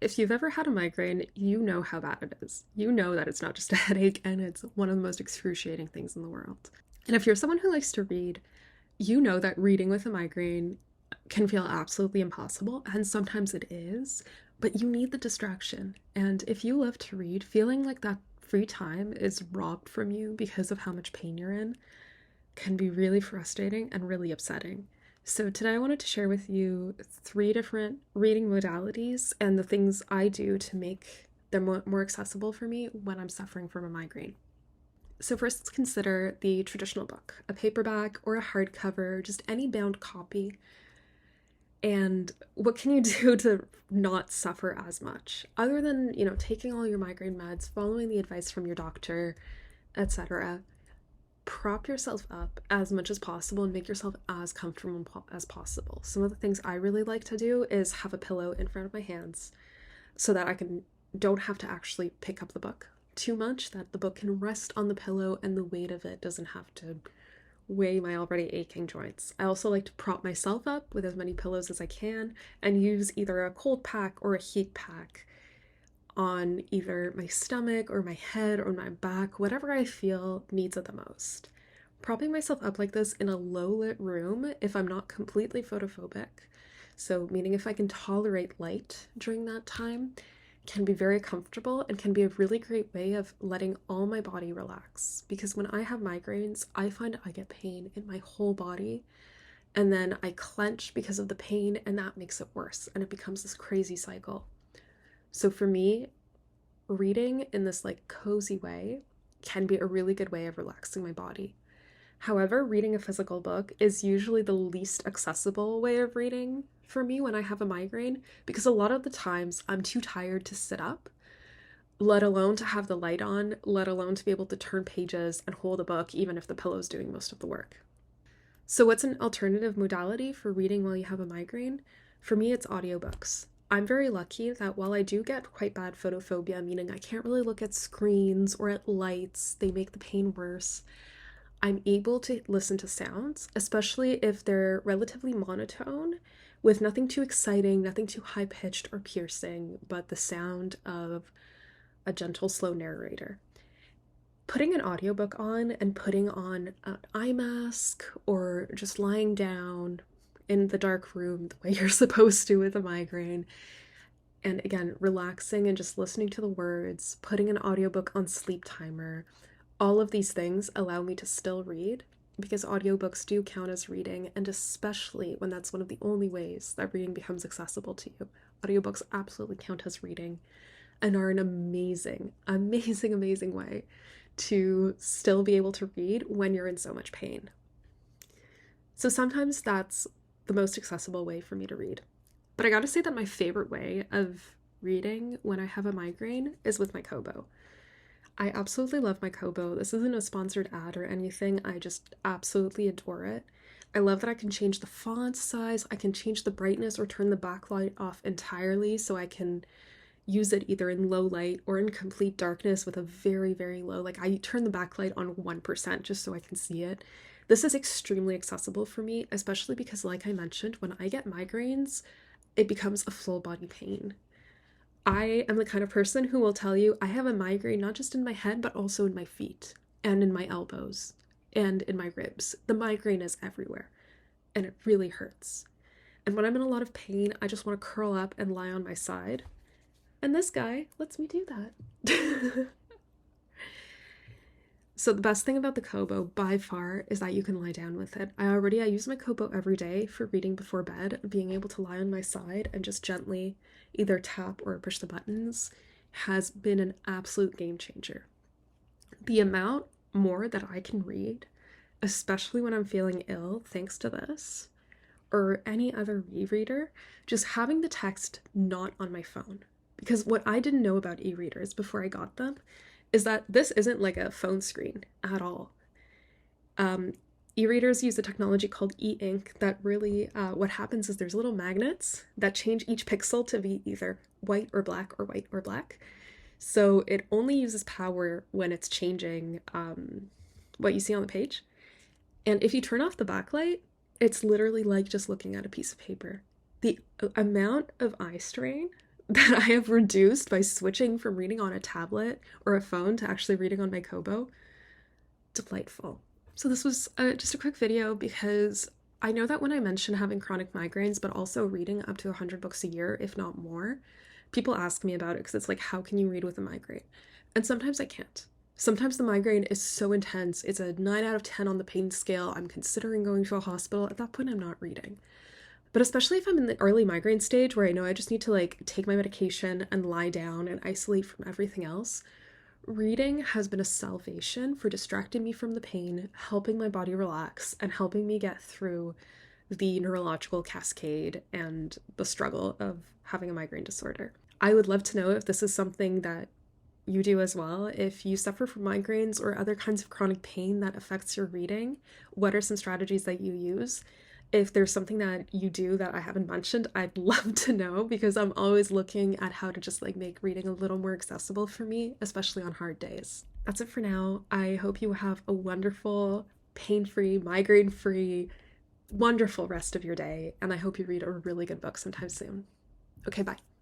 If you've ever had a migraine, you know how bad it is. You know that it's not just a headache and it's one of the most excruciating things in the world. And if you're someone who likes to read, you know that reading with a migraine can feel absolutely impossible, and sometimes it is, but you need the distraction. And if you love to read, feeling like that free time is robbed from you because of how much pain you're in can be really frustrating and really upsetting. So, today I wanted to share with you three different reading modalities and the things I do to make them more accessible for me when I'm suffering from a migraine. So, first, let's consider the traditional book, a paperback or a hardcover, just any bound copy. And what can you do to not suffer as much? Other than, taking all your migraine meds, following the advice from your doctor, etc., prop yourself up as much as possible and make yourself as comfortable as possible. Some of the things I really like to do is have a pillow in front of my hands so that don't have to actually pick up the book too much, that the book can rest on the pillow and the weight of it doesn't have to weigh my already aching joints. I also like to prop myself up with as many pillows as I can and use either a cold pack or a heat pack on either my stomach or my head or my back, whatever I feel needs it the most. Propping myself up like this in a low lit room, if I'm not completely photophobic, so meaning if I can tolerate light during that time, can be very comfortable and can be a really great way of letting all my body relax. Because when I have migraines, I find I get pain in my whole body, and then I clench because of the pain, and that makes it worse, and it becomes this crazy cycle. So for me, reading in this cozy way can be a really good way of relaxing my body. However, reading a physical book is usually the least accessible way of reading for me when I have a migraine, because a lot of the times I'm too tired to sit up, let alone to have the light on, let alone to be able to turn pages and hold a book, even if the pillow's doing most of the work. So what's an alternative modality for reading while you have a migraine? For me, it's audiobooks. I'm very lucky that while I do get quite bad photophobia, meaning I can't really look at screens or at lights, they make the pain worse, I'm able to listen to sounds, especially if they're relatively monotone, with nothing too exciting, nothing too high-pitched or piercing, but the sound of a gentle, slow narrator. Putting an audiobook on and putting on an eye mask or just lying down in the dark room the way you're supposed to with a migraine, and again, relaxing and just listening to the words, putting an audiobook on sleep timer, all of these things allow me to still read, because audiobooks do count as reading, and especially when that's one of the only ways that reading becomes accessible to you. Audiobooks absolutely count as reading and are an amazing, amazing, amazing way to still be able to read when you're in so much pain. So sometimes that's the most accessible way for me to read. But I gotta say that my favorite way of reading when I have a migraine is with my Kobo. I absolutely love my Kobo. This isn't a sponsored ad or anything. I just absolutely adore it. I love that I can change the font size, I can change the brightness or turn the backlight off entirely so I can use it either in low light or in complete darkness with a very, very low, I turn the backlight on 1% just so I can see it. This is extremely accessible for me, especially because, like I mentioned, when I get migraines, it becomes a full body pain. I am the kind of person who will tell you I have a migraine not just in my head, but also in my feet and in my elbows and in my ribs. The migraine is everywhere and it really hurts. And when I'm in a lot of pain, I just want to curl up and lie on my side. And this guy lets me do that. So the best thing about the Kobo by far is that you can lie down with it. I use my Kobo every day for reading before bed. Being able to lie on my side and just gently either tap or push the buttons has been an absolute game changer. The amount more that I can read, especially when I'm feeling ill, thanks to this, or any other e-reader, just having the text not on my phone. Because what I didn't know about e-readers before I got them is that this isn't like a phone screen at all. E-readers use a technology called e-ink that really, what happens is there's little magnets that change each pixel to be either white or black or white or black. So it only uses power when it's changing what you see on the page. And if you turn off the backlight, it's literally like just looking at a piece of paper. The amount of eye strain that I have reduced by switching from reading on a tablet or a phone to actually reading on my Kobo. Delightful. So this was just a quick video because I know that when I mention having chronic migraines, but also reading up to 100 books a year, if not more, people ask me about it because it's like, how can you read with a migraine? And sometimes I can't. Sometimes the migraine is so intense, it's a 9 out of 10 on the pain scale. I'm considering going to a hospital. At that point, I'm not reading. But especially if I'm in the early migraine stage where I know I just need to like take my medication and lie down and isolate from everything else, reading has been a salvation for distracting me from the pain, helping my body relax, and helping me get through the neurological cascade and the struggle of having a migraine disorder. I would love to know if this is something that you do as well. If you suffer from migraines or other kinds of chronic pain that affects your reading, what are some strategies that you use? If there's something that you do that I haven't mentioned, I'd love to know because I'm always looking at how to just like make reading a little more accessible for me, especially on hard days. That's it for now. I hope you have a wonderful, pain-free, migraine-free, wonderful rest of your day, and I hope you read a really good book sometime soon. Okay, bye.